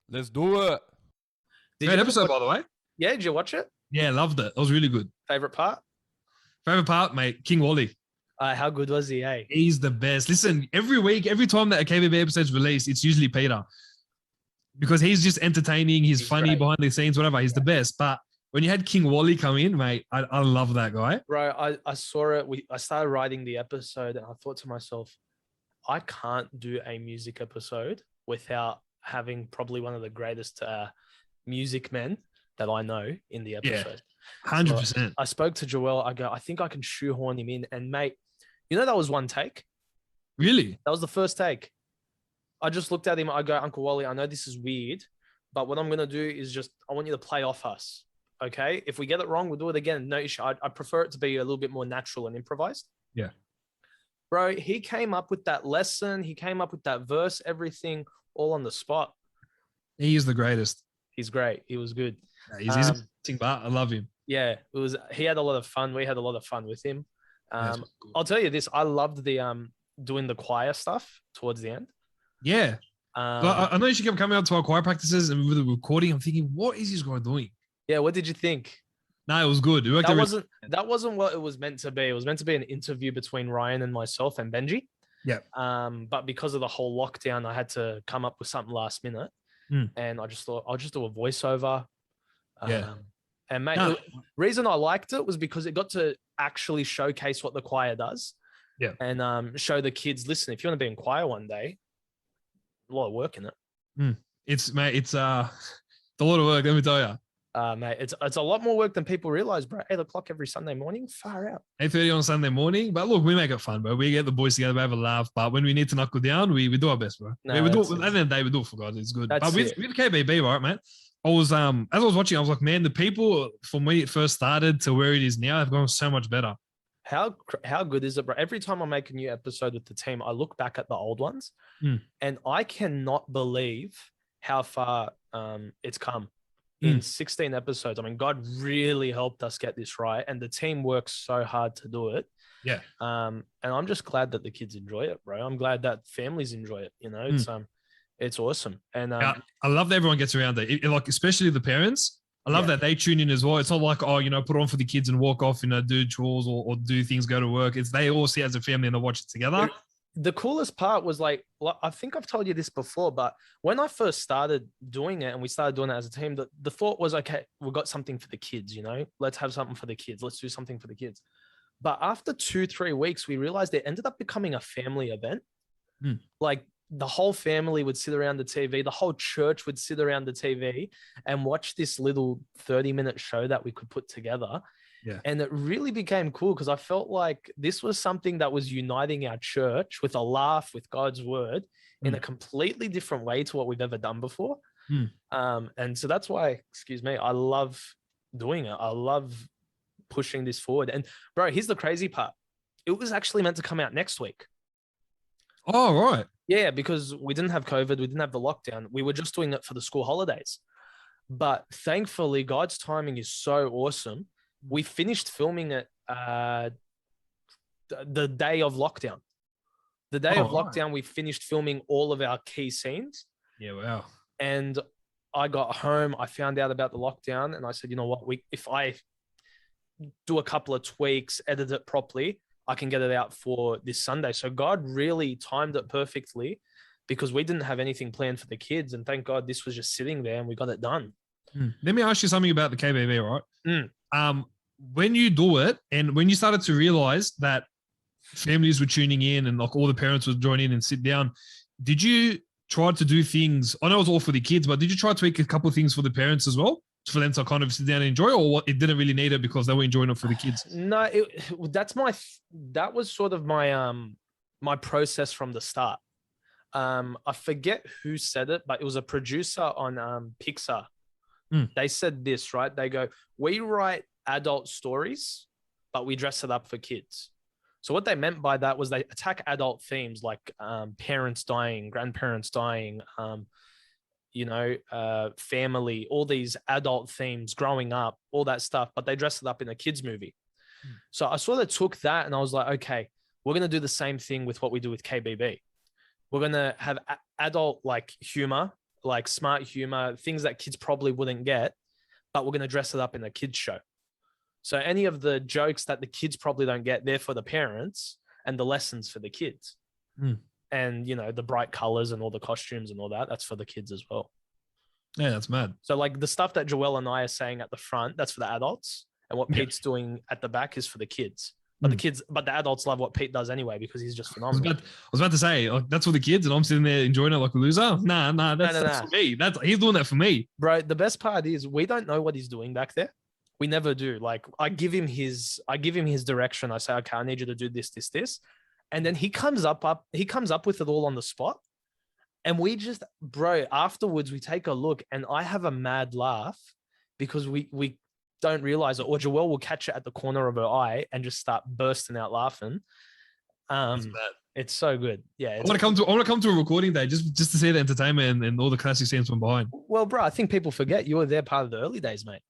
Let's do it. Great episode, by the way. Yeah, did you watch it? Yeah, loved it. It was really good. Favorite part? Favorite part, mate, King Wally. How good was he, eh? He's the best. Listen, every week, every time that a KBB episode's released, it's usually Peter. Because he's just entertaining, he's funny great. behind the scenes, whatever. He's the best. But when you had King Wally come in, mate, I love that guy. Bro, I saw it. I started writing the episode and I thought to myself, I can't do a music episode without having probably one of the greatest music men that I know in the episode. 100%. So I spoke to Joel. I go, I think I can shoehorn him in. And mate, you know, that was one take. Really? That was the first take. I just looked at him. I go, Uncle Wally, I know this is weird, but what I'm going to do is just, I want you to play off us. Okay. If we get it wrong, we'll do it again. No issue. I prefer it to be a little bit more natural and improvised. Yeah. Bro, he came up with that lesson. He came up with that verse, everything all on the spot. He is the greatest. He's great. He was good. Yeah, he's amazing, but I love him. Yeah. He had a lot of fun. We had a lot of fun with him. I'll tell you this. I loved the, doing the choir stuff towards the end. Yeah. I know she kept coming out to our choir practices and with the recording. I'm thinking, what is this guy doing? Yeah. What did you think? No, it was good. That wasn't what it was meant to be. It was meant to be an interview between Ryan and myself and Benji. Yeah. But because of the whole lockdown, I had to come up with something last minute. And I just thought I'll just do a voiceover. And mate, the reason I liked it was because it got to actually showcase what the choir does. Yeah. And show the kids, listen, if you want to be in choir one day, a lot of work in it. It's a lot of work, let me tell you. Mate, it's a lot more work than people realize, bro. 8 o'clock every Sunday morning, far out. 8:30 on Sunday morning. But look, we make it fun, bro. We get the boys together, we have a laugh. But when we need to knuckle down, we do our best, bro. No, we do it, at the end of the day, we do it for God. It's good. That's but with KBB, right, man? I was as I was watching, I was like, man, the people from when it first started to where it is now have gone so much better. How good is it, bro? Every time I make a new episode with the team, I look back at the old ones and I cannot believe how far it's come in 16 episodes. I mean, God really helped us get this right, and the team works so hard to do it. Yeah. And I'm just glad that the kids enjoy it, bro. I'm glad that families enjoy it. You know, it's awesome. And I love that everyone gets around it, like especially the parents. I love that they tune in as well. It's not like, oh, you know, put on for the kids and walk off, you know, do chores or do things, go to work. It's they all see it as a family and they watch it together. The coolest part was like, I think I've told you this before, but when I first started doing it and we started doing it as a team, the thought was, okay, we've got something for the kids, you know, let's have something for the kids. Let's do something for the kids. But after 2-3 weeks, we realized it ended up becoming a family event. Like, the whole family would sit around the TV. The whole church would sit around the TV and watch this little 30-minute show that we could put together. Yeah. And it really became cool because I felt like this was something that was uniting our church with a laugh, with God's word in a completely different way to what we've ever done before. And so that's why, I love doing it. I love pushing this forward. And bro, here's the crazy part. It was actually meant to come out next week. Oh, right. Yeah, because we didn't have COVID. We didn't have the lockdown. We were just doing it for the school holidays. But thankfully, God's timing is so awesome. We finished filming it the day of lockdown. The day of lockdown, we finished filming all of our key scenes. Yeah, wow. And I got home. I found out about the lockdown. And I said, you know what? If I do a couple of tweaks, edit it properly, I can get it out for this Sunday. So God really timed it perfectly because we didn't have anything planned for the kids. And thank God this was just sitting there and we got it done. Let me ask you something about the KBB, right? When you do it and when you started to realize that families were tuning in and like all the parents would join in and sit down, did you try to do things? I know it was all for the kids, but did you try to tweak a couple of things for the parents as well? For them to kind of sit down and enjoy, or what, it didn't really need it because they were enjoying it for the kids? No, that was sort of my my process from the start. I forget who said it, but it was a producer on Pixar. They said this, right? They go, we write adult stories, but we dress it up for kids. So what they meant by that was they attack adult themes like parents dying, grandparents dying, family, all these adult themes, growing up, all that stuff, but they dress it up in a kid's movie. So I sort of took that and I was like, okay, we're going to do the same thing with what we do with KBB. We're going to have adult like humor, like smart humor, things that kids probably wouldn't get, but we're going to dress it up in a kids show. So any of the jokes that the kids probably don't get, they're for the parents, and the lessons for the kids. And, the bright colors and all the costumes and all that, that's for the kids as well. Yeah, that's mad. So like the stuff that Joel and I are saying at the front, that's for the adults. And what Pete's doing at the back is for the kids. But the adults love what Pete does anyway, because he's just phenomenal. I was about to say, like, that's for the kids, and I'm sitting there enjoying it like a loser. Nah, that's for me. He's doing that for me. Bro, the best part is we don't know what he's doing back there. We never do. Like I give him his direction. I say, okay, I need you to do this. And then he comes up with it all on the spot. And we just, bro, afterwards we take a look and I have a mad laugh because we don't realize it, or Joelle will catch it at the corner of her eye and just start bursting out laughing. It's so good. Yeah. I want to come to a recording day just to see the entertainment and all the classic scenes from behind. Well, bro, I think people forget you were there part of the early days, mate.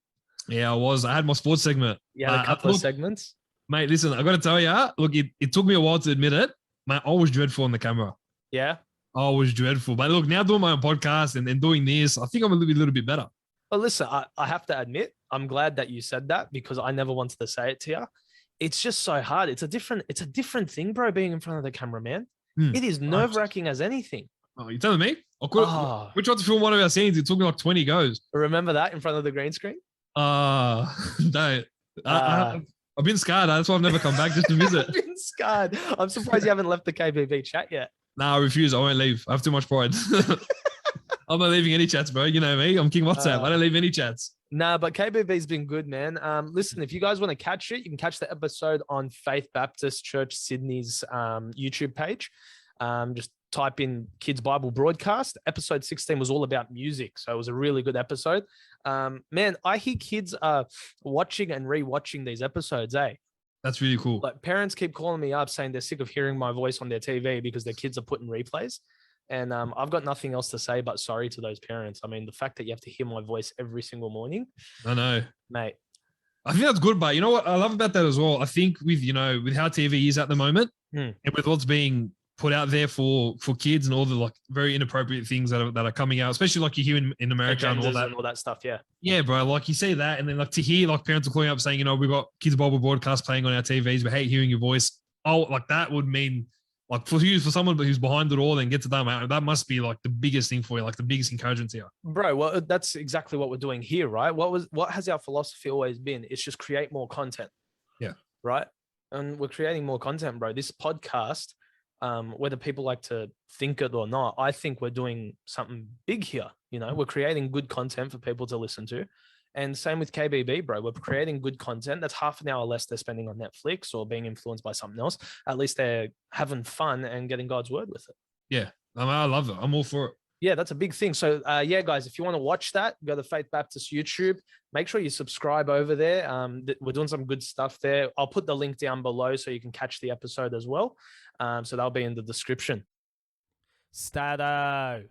Yeah, I was. I had my sports segment. Yeah, a couple of segments. Mate, listen, I got to tell you, look, it took me a while to admit it. Mate, I was dreadful on the camera. Yeah. I was dreadful. But look, now doing my own podcast and doing this, I think I'm a little bit better. Well, listen, I have to admit, I'm glad that you said that because I never wanted to say it to you. It's just so hard. It's a different thing, bro, being in front of the camera, man. It is nerve-wracking as anything. Oh, you telling me? We tried to film one of our scenes. It took me like 20 goes. Remember that in front of the green screen? No. I've been scarred. That's why I've never come back just to visit. I've been scarred. I'm surprised you haven't left the KBB chat yet. Nah, I refuse. I won't leave. I have too much pride. I'm not leaving any chats, bro. You know me. I'm King WhatsApp. I don't leave any chats. Nah, but KBB's been good, man. Listen, if you guys want to catch it, you can catch the episode on Faith Baptist Church Sydney's YouTube page. Just type in Kids Bible Broadcast. Episode 16 was all about music. So it was a really good episode. Man, I hear kids are watching and rewatching these episodes, eh? That's really cool. Like parents keep calling me up saying they're sick of hearing my voice on their TV because their kids are putting replays. And I've got nothing else to say but sorry to those parents. I mean, the fact that you have to hear my voice every single morning. I know. Mate. I think that's good, but you know what I love about that as well? I think with how TV is at the moment and with what's being put out there for kids and all the like very inappropriate things that are coming out, especially like you hear in America Agendas and all that stuff. Yeah. Yeah, bro. Like you say that. And then like to hear like parents are calling up saying, we've got Kids Bible Broadcast playing on our TVs. We hate hearing your voice. Oh, like that would mean like for someone who's behind it all and gets it done, man, that must be like the biggest thing for you, like the biggest encouragement here. Bro, well, that's exactly what we're doing here, right? What has our philosophy always been? It's just create more content. Yeah. Right. And we're creating more content, bro. This podcast, whether people like to think it or not, I think we're doing something big here. We're creating good content for people to listen to. And same with KBB, bro. We're creating good content. That's half an hour less they're spending on Netflix or being influenced by something else. At least they're having fun and getting God's word with it. Yeah. I love it. I'm all for it. Yeah, that's a big thing. So, yeah, guys, if you want to watch that, go to Faith Baptist YouTube. Make sure you subscribe over there. We're doing some good stuff there. I'll put the link down below so you can catch the episode as well. So that'll be in the description. Stato.